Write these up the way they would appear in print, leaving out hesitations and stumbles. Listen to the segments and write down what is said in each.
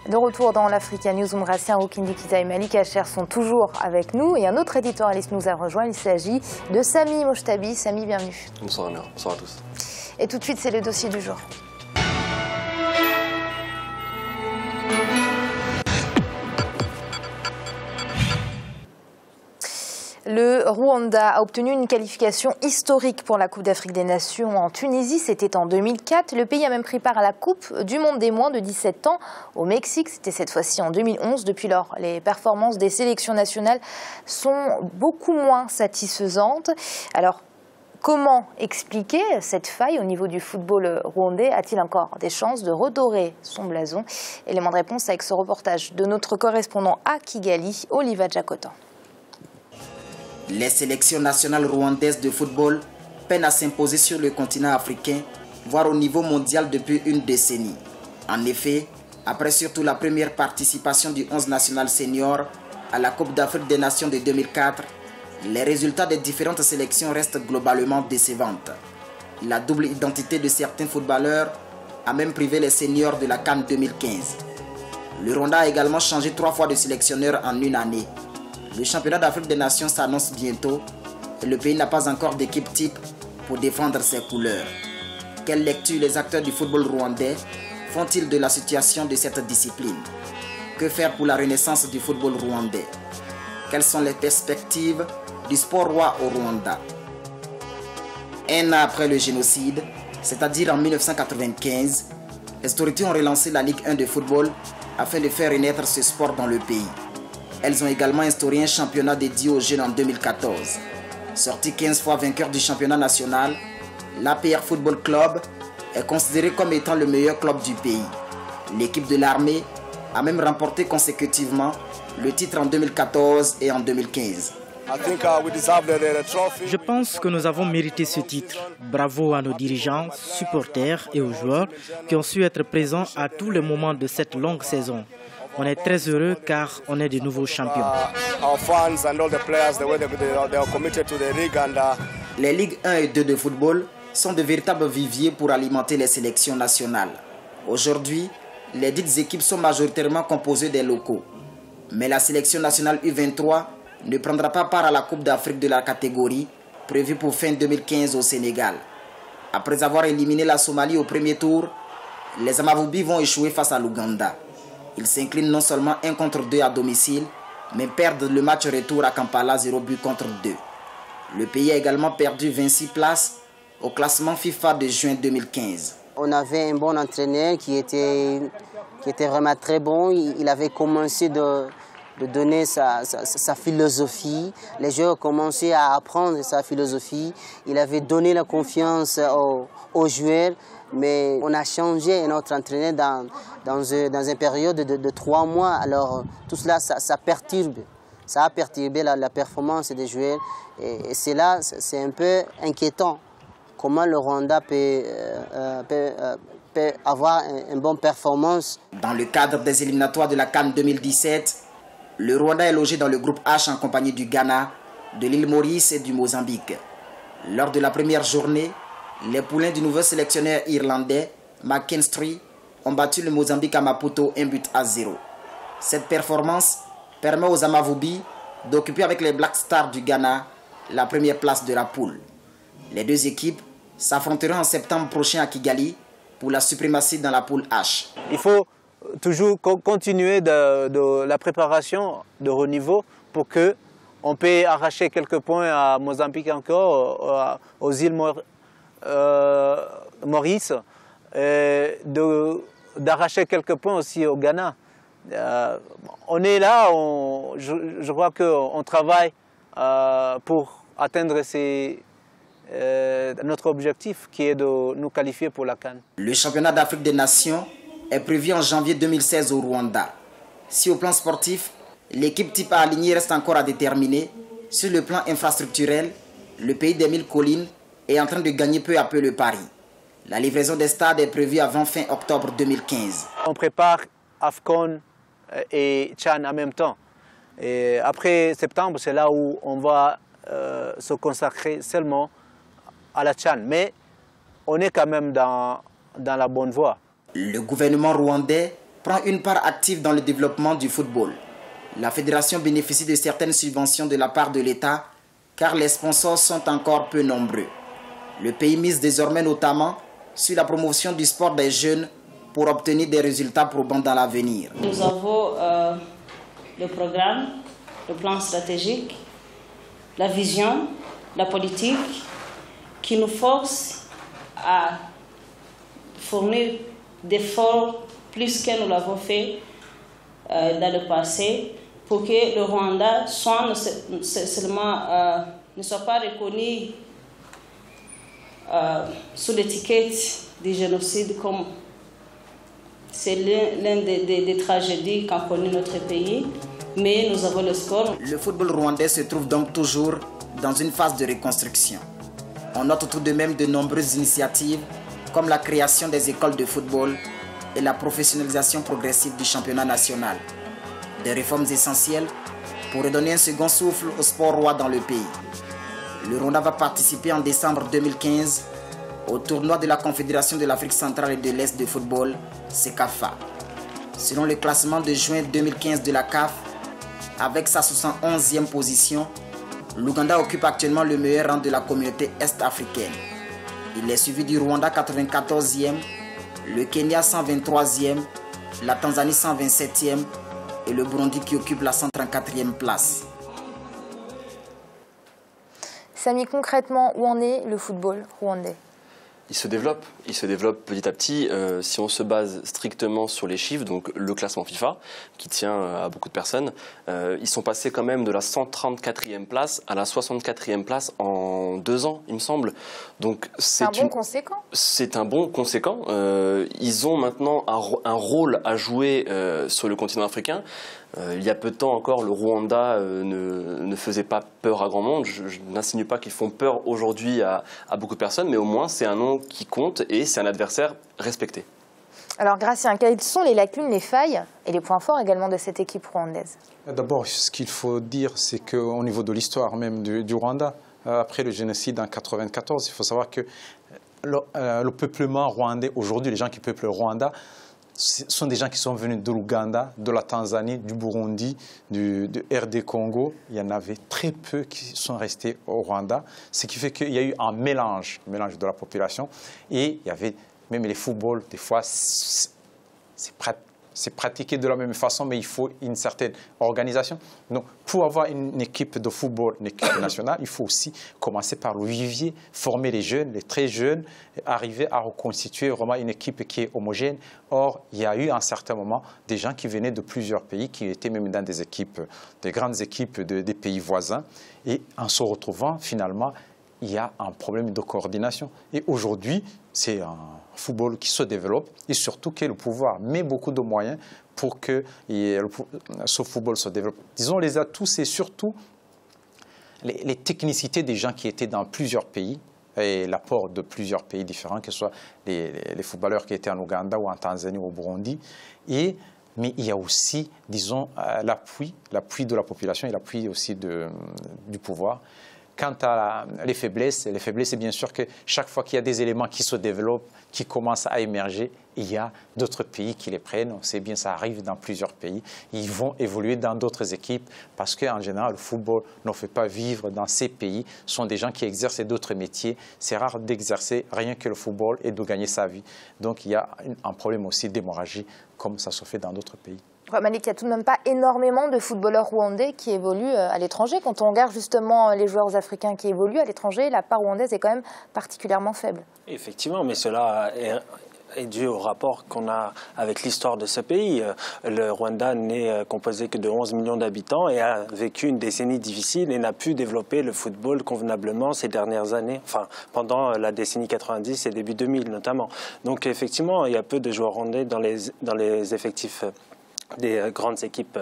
De retour dans l'Africa News, Oumrassien, Okindikita et Malik Hacher sont toujours avec nous. Et un autre éditorialiste nous a rejoint, il s'agit de Sami Mochtabi. Sami, bienvenue. Bonsoir Amir, bonsoir à tous. Et tout de suite, c'est le dossier du jour. Le Rwanda a obtenu une qualification historique pour la Coupe d'Afrique des Nations en Tunisie. C'était en 2004. Le pays a même pris part à la Coupe du Monde des moins de 17 ans au Mexique. C'était cette fois-ci en 2011. Depuis lors, les performances des sélections nationales sont beaucoup moins satisfaisantes. Alors, comment expliquer cette faille au niveau du football rwandais? A-t-il encore des chances de redorer son blason? Élément de réponse avec ce reportage de notre correspondant à Kigali, Oliva Jacotan. Les sélections nationales rwandaises de football peinent à s'imposer sur le continent africain, voire au niveau mondial depuis une décennie. En effet, après surtout la première participation du 11 national senior à la Coupe d'Afrique des Nations de 2004, les résultats des différentes sélections restent globalement décevantes. La double identité de certains footballeurs a même privé les seniors de la CAN 2015. Le Rwanda a également changé 3 fois de sélectionneur en une année. Le championnat d'Afrique des Nations s'annonce bientôt et le pays n'a pas encore d'équipe type pour défendre ses couleurs. Quelle lecture les acteurs du football rwandais font-ils de la situation de cette discipline? Que faire pour la renaissance du football rwandais? Quelles sont les perspectives du sport roi au Rwanda? Un an après le génocide, c'est-à-dire en 1995, les autorités ont relancé la Ligue 1 de football afin de faire renaître ce sport dans le pays. Elles ont également instauré un championnat dédié aux jeunes en 2014. Sorti 15 fois vainqueur du championnat national, l'APR Football Club est considéré comme étant le meilleur club du pays. L'équipe de l'armée a même remporté consécutivement le titre en 2014 et en 2015. Je pense que nous avons mérité ce titre. Bravo à nos dirigeants, supporters et aux joueurs qui ont su être présents à tous les moments de cette longue saison. On est très heureux car on est de nouveaux champions. Les Ligues 1 et 2 de football sont de véritables viviers pour alimenter les sélections nationales. Aujourd'hui, les dites équipes sont majoritairement composées des locaux. Mais la sélection nationale U23 ne prendra pas part à la Coupe d'Afrique de la catégorie prévue pour fin 2015 au Sénégal. Après avoir éliminé la Somalie au premier tour, les Amavubi vont échouer face à l'Ouganda. Ils s'inclinent non seulement 1-2 à domicile, mais perdent le match retour à Kampala 0-2. Le pays a également perdu 26 places au classement FIFA de juin 2015. On avait un bon entraîneur qui était vraiment très bon. Il avait commencé de donner sa philosophie. Les joueurs ont commencé à apprendre sa philosophie. Il avait donné la confiance aux joueurs. Mais on a changé notre entraîneur dans une période de 3 mois. Alors tout cela, ça perturbe. Ça a perturbé la performance des joueurs. Et c'est là, c'est un peu inquiétant. Comment le Rwanda peut avoir une bonne performance. Dans le cadre des éliminatoires de la CAN 2017, le Rwanda est logé dans le groupe H en compagnie du Ghana, de l'île Maurice et du Mozambique. Lors de la première journée, les poulains du nouveau sélectionneur irlandais, McKinstry, ont battu le Mozambique à Maputo 1-0. Cette performance permet aux Amavubi d'occuper avec les Black Stars du Ghana la première place de la poule. Les deux équipes s'affronteront en septembre prochain à Kigali pour la suprématie dans la poule H. Il faut toujours continuer de la préparation de haut niveau pour qu'on puisse arracher quelques points à Mozambique encore, aux îles Maurice, d'arracher quelques points aussi au Ghana. On est là, je crois qu'on travaille pour atteindre notre objectif qui est de nous qualifier pour la CAN. Le championnat d'Afrique des Nations est prévu en janvier 2016 au Rwanda. Si au plan sportif, l'équipe type à aligner reste encore à déterminer, sur le plan infrastructurel, le pays des 1000 collines est en train de gagner peu à peu le pari. La livraison des stades est prévue avant fin octobre 2015. On prépare AFCON et Tchad en même temps. Et après septembre, c'est là où on va se consacrer seulement à la Tchad. Mais on est quand même dans la bonne voie. Le gouvernement rwandais prend une part active dans le développement du football. La fédération bénéficie de certaines subventions de la part de l'État car les sponsors sont encore peu nombreux. Le pays mise désormais notamment sur la promotion du sport des jeunes pour obtenir des résultats probants dans l'avenir. Nous avons le programme, le plan stratégique, la vision, la politique qui nous force à fournir d'efforts plus que nous l'avons fait dans le passé pour que le Rwanda ne soit pas reconnu sous l'étiquette du génocide comme c'est l'une des tragédies qu'a connu notre pays, mais nous avons le sport. Le football rwandais se trouve donc toujours dans une phase de reconstruction. On note tout de même de nombreuses initiatives comme la création des écoles de football et la professionnalisation progressive du championnat national. Des réformes essentielles pour redonner un second souffle au sport roi dans le pays. Le Rwanda va participer en décembre 2015 au tournoi de la Confédération de l'Afrique centrale et de l'Est de football, CECAFA. Selon le classement de juin 2015 de la CAF, avec sa 71e position, l'Ouganda occupe actuellement le meilleur rang de la communauté est-africaine. Il est suivi du Rwanda 94e, le Kenya 123e, la Tanzanie 127e et le Burundi qui occupe la 134e place. Samy, concrètement, où en est le football rwandais ? Il se développe petit à petit. Si on se base strictement sur les chiffres, donc le classement FIFA, qui tient à beaucoup de personnes, ils sont passés quand même de la 134e place à la 64e place en 2 ans, il me semble. Donc c'est un bon conséquent. C'est un bon conséquent. Ils ont maintenant un rôle à jouer sur le continent africain. Il y a peu de temps encore, le Rwanda ne faisait pas peur à grand monde. Je n'insinue pas qu'ils font peur aujourd'hui à beaucoup de personnes, mais au moins c'est un nom qui compte et c'est un adversaire respecté. Alors Gratien, quelles sont les lacunes, les failles et les points forts également de cette équipe rwandaise? D'abord, ce qu'il faut dire, c'est qu'au niveau de l'histoire même du Rwanda, après le génocide en 1994, il faut savoir que le peuplement rwandais, aujourd'hui les gens qui peuplent le Rwanda, ce sont des gens qui sont venus de l'Ouganda, de la Tanzanie, du Burundi, du RD Congo. Il y en avait très peu qui sont restés au Rwanda, ce qui fait qu'il y a eu un mélange de la population. Et il y avait même les footballs, des fois, c'est pratiqué de la même façon, mais il faut une certaine organisation. Donc, pour avoir une équipe de football, une équipe nationale, il faut aussi commencer par le vivier, former les jeunes, les très jeunes, arriver à reconstituer vraiment une équipe qui est homogène. Or, il y a eu à un certain moment des gens qui venaient de plusieurs pays, qui étaient même dans des équipes, des grandes équipes des pays voisins. Et en se retrouvant, finalement, il y a un problème de coordination. Et aujourd'hui, c'est un football qui se développe et surtout que le pouvoir met beaucoup de moyens pour que ce football se développe. Disons, les atouts, c'est surtout les technicités des gens qui étaient dans plusieurs pays et l'apport de plusieurs pays différents, que ce soit les footballeurs qui étaient en Ouganda ou en Tanzanie ou au Burundi. Mais il y a aussi, disons, l'appui de la population et l'appui aussi du pouvoir. Quant à les faiblesses, c'est bien sûr que chaque fois qu'il y a des éléments qui se développent, qui commencent à émerger, il y a d'autres pays qui les prennent. On sait bien, ça arrive dans plusieurs pays. Ils vont évoluer dans d'autres équipes parce qu'en général, le football ne fait pas vivre dans ces pays. Ce sont des gens qui exercent d'autres métiers. C'est rare d'exercer rien que le football et de gagner sa vie. Donc il y a un problème aussi d'hémorragie comme ça se fait dans d'autres pays. Malik, il n'y a tout de même pas énormément de footballeurs rwandais qui évoluent à l'étranger. Quand on regarde justement les joueurs africains qui évoluent à l'étranger, la part rwandaise est quand même particulièrement faible. Effectivement, mais cela est dû au rapport qu'on a avec l'histoire de ce pays. Le Rwanda n'est composé que de 11 millions d'habitants et a vécu une décennie difficile et n'a pu développer le football convenablement ces dernières années, enfin pendant la décennie 90 et début 2000 notamment. Donc effectivement, il y a peu de joueurs rwandais dans les effectifs des grandes équipes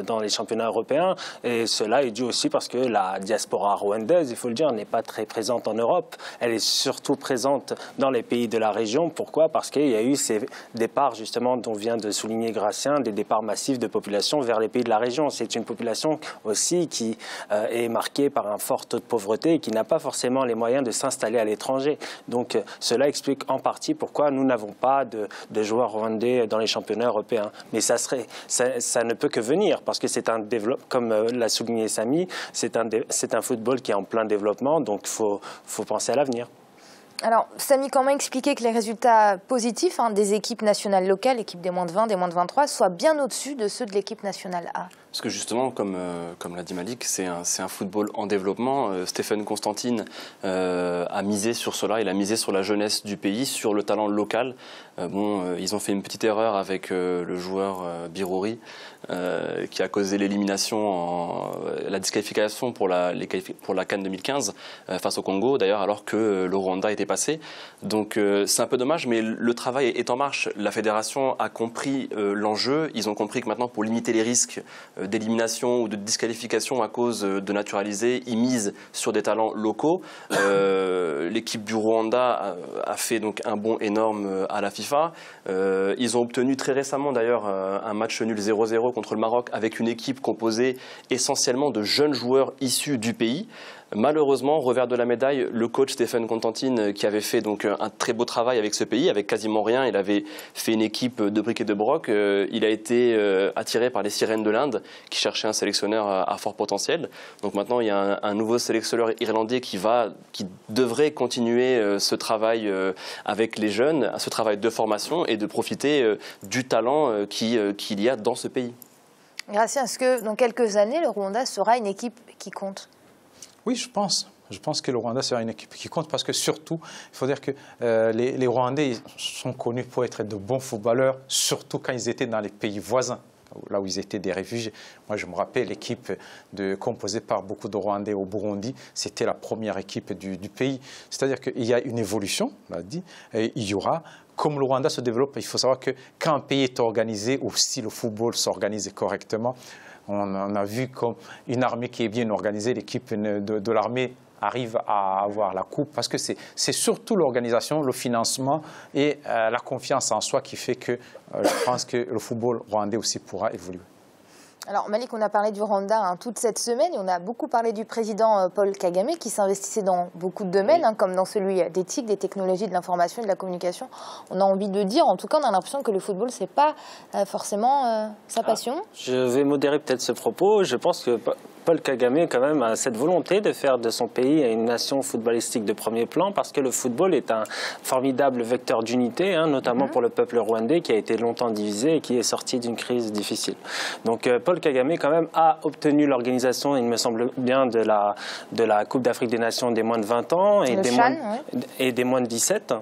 dans les championnats européens. Et cela est dû aussi parce que la diaspora rwandaise, il faut le dire, n'est pas très présente en Europe. Elle est surtout présente dans les pays de la région. Pourquoi? Parce qu'il y a eu ces départs, justement, dont vient de souligner Gratien, des départs massifs de population vers les pays de la région. C'est une population aussi qui est marquée par un fort taux de pauvreté et qui n'a pas forcément les moyens de s'installer à l'étranger. Donc cela explique en partie pourquoi nous n'avons pas de joueurs rwandais dans les championnats européens. Mais ça ne peut que venir parce que c'est un développement, comme l'a souligné Samy, c'est un football qui est en plein développement, donc il faut penser à l'avenir. Alors, Samy, comment expliquer que les résultats positifs des équipes nationales locales, l'équipe des moins de 20, des moins de 23, soient bien au-dessus de ceux de l'équipe nationale A? Parce que justement, comme l'a dit Malik, c'est un football en développement. Stéphane Constantine a misé sur cela, il a misé sur la jeunesse du pays, sur le talent local. Ils ont fait une petite erreur avec le joueur Birouri, qui a causé l'élimination, la disqualification pour la CAN 2015 face au Congo, d'ailleurs, alors que le Rwanda était passé. Donc c'est un peu dommage, mais le travail est en marche. La fédération a compris l'enjeu. Ils ont compris que maintenant, pour limiter les risques d'élimination ou de disqualification à cause de naturalisés, ils misent sur des talents locaux. L'équipe du Rwanda a fait donc un bond énorme à la FIFA. Ils ont obtenu très récemment d'ailleurs un match nul 0-0 contre le Maroc avec une équipe composée essentiellement de jeunes joueurs issus du pays. Malheureusement, revers de la médaille, le coach Stéphane Constantine, qui avait fait donc un très beau travail avec ce pays, avec quasiment rien, il avait fait une équipe de briques et de broc, il a été attiré par les sirènes de l'Inde, qui cherchaient un sélectionneur à fort potentiel. Donc maintenant, il y a un nouveau sélectionneur irlandais qui devrait continuer ce travail avec les jeunes, ce travail de formation et de profiter du talent qu'il y a dans ce pays. Gratien, est-ce que dans quelques années, le Rwanda sera une équipe qui compte ? Oui, je pense. Je pense que le Rwanda sera une équipe qui compte parce que surtout, il faut dire que les Rwandais sont connus pour être de bons footballeurs, surtout quand ils étaient dans les pays voisins, là où ils étaient des réfugiés. Moi, je me rappelle l'équipe composée par beaucoup de Rwandais au Burundi, c'était la première équipe du pays. C'est-à-dire qu'il y a une évolution, on l'a dit, et il y aura. Comme le Rwanda se développe, il faut savoir que quand un pays est organisé, ou si le football s'organise correctement, on a vu comme une armée qui est bien organisée, l'équipe de l'armée arrive à avoir la coupe, parce que c'est surtout l'organisation, le financement et la confiance en soi qui fait que je pense que le football rwandais aussi pourra évoluer. Alors Malik, on a parlé du Rwanda toute cette semaine et on a beaucoup parlé du président Paul Kagame qui s'investissait dans beaucoup de domaines, comme dans celui des TIC, des technologies de l'information et de la communication. On a envie de dire, en tout cas on a l'impression que le football c'est pas forcément sa passion. Je vais modérer peut-être ce propos. Je pense que Paul Kagame quand même a cette volonté de faire de son pays une nation footballistique de premier plan parce que le football est un formidable vecteur d'unité, notamment pour le peuple rwandais qui a été longtemps divisé et qui est sorti d'une crise difficile. Donc Paul Kagame quand même a obtenu l'organisation, il me semble bien, de la Coupe d'Afrique des Nations des moins de 20 ans et des moins de 17.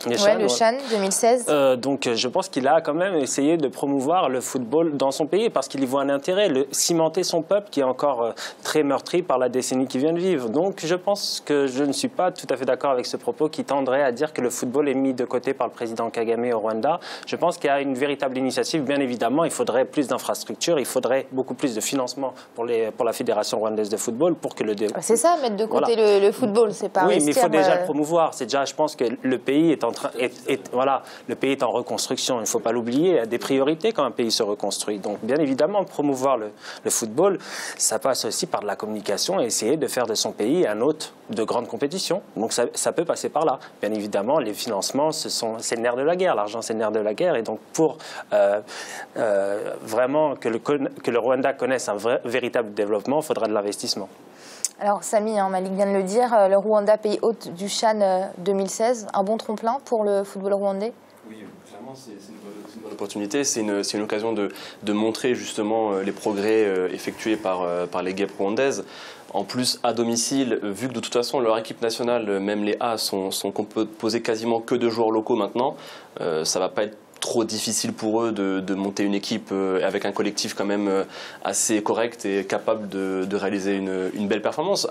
Le CHAN 2016. Donc je pense qu'il a quand même essayé de promouvoir le football dans son pays parce qu'il y voit un intérêt, cimenter son peuple qui est encore très meurtri par la décennie qui vient de vivre. Donc je pense que je ne suis pas tout à fait d'accord avec ce propos qui tendrait à dire que le football est mis de côté par le président Kagame au Rwanda. Je pense qu'il y a une véritable initiative. Bien évidemment, il faudrait plus d'infrastructures, il faudrait beaucoup plus de financement pour la Fédération rwandaise de football pour que le... C'est ça, mettre de côté le football, c'est pas... Oui, mais il faut déjà le promouvoir. C'est déjà, je pense que le pays est le pays est en reconstruction, il ne faut pas l'oublier, il y a des priorités quand un pays se reconstruit. Donc bien évidemment, promouvoir le football, ça passe aussi par de la communication et essayer de faire de son pays un hôte de grande compétition. Donc ça peut passer par là. Bien évidemment, les financements, c'est le nerf de la guerre, l'argent c'est le nerf de la guerre. Et donc pour vraiment que le Rwanda connaisse un véritable développement, il faudra de l'investissement. Alors Samy, Malik vient de le dire, le Rwanda, pays hôte du CHAN 2016, un bon tremplin pour le football rwandais? Oui, clairement, c'est une bonne opportunité, c'est une occasion de montrer justement les progrès effectués par les guêpes rwandaises. En plus, à domicile, vu que de toute façon leur équipe nationale, même les A, sont composées quasiment que de joueurs locaux maintenant, ça ne va pas être trop difficile pour eux de monter une équipe avec un collectif quand même assez correct et capable de réaliser une belle performance.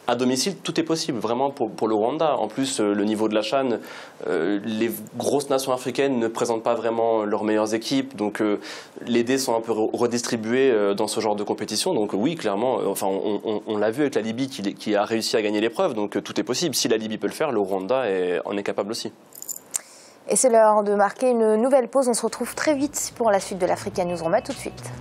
À domicile, tout est possible, vraiment, pour le Rwanda. En plus, le niveau de la CHAN, les grosses nations africaines ne présentent pas vraiment leurs meilleures équipes, donc les dés sont un peu redistribués dans ce genre de compétition. Donc oui, clairement, enfin, on l'a vu avec la Libye qui a réussi à gagner l'épreuve, donc tout est possible. Si la Libye peut le faire, le Rwanda en est capable aussi. Et c'est l'heure de marquer une nouvelle pause. On se retrouve très vite pour la suite de l'Africa News. On va tout de suite.